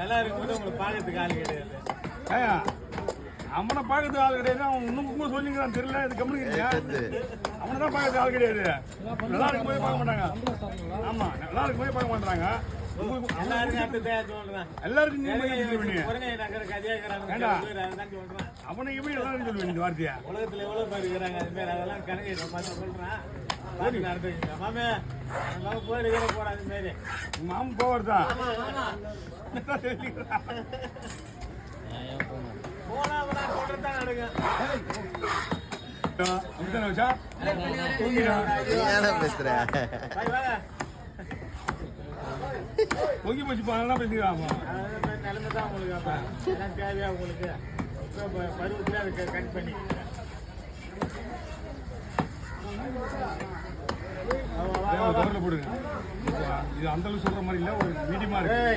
நல்லா இருக்கும்போது உங்களுக்கு பார்க்கறதுக்கு ஆள் கிடையாது. அவனை பார்க்கறது ஆள் கிடையாது. அவன் இன்னும் சொல்லிக்கிறான் தெரியல. இது கம்முனிக்கிறீங்க. அவனை தான் பார்க்கறது ஆள் கிடையாது. நல்லா இருக்கும் போதே பார்க்க மாட்டாங்க. ஆமா, நல்லா இருக்கும் போதே பார்க்க மாட்டாங்க. எல்லாருக்கும் அவனை எப்படி எல்லாரும் சொல்லுவேன் இந்த வார்த்தையா? உலகத்துல எவ்வளவு பேர் இருக்கிறாங்க அது மாதிரி அதெல்லாம் கணக்கு சொல்றேன். மாமே போயிருக்கிற போற அது மாதிரி மாமன் போவதுதான் பொங்கி போச்சு பேசிக்கிறாமா நிலைமை தான் உங்களுக்கு. அப்ப எல்லாம் தேவையா உங்களுக்கு பருவத்துல அதை கட் பண்ணி போடுங்க. இது அந்த அளவுக்கு சொல்ற மாதிரி இல்ல, ஒரு மீடியமா இருக்கு.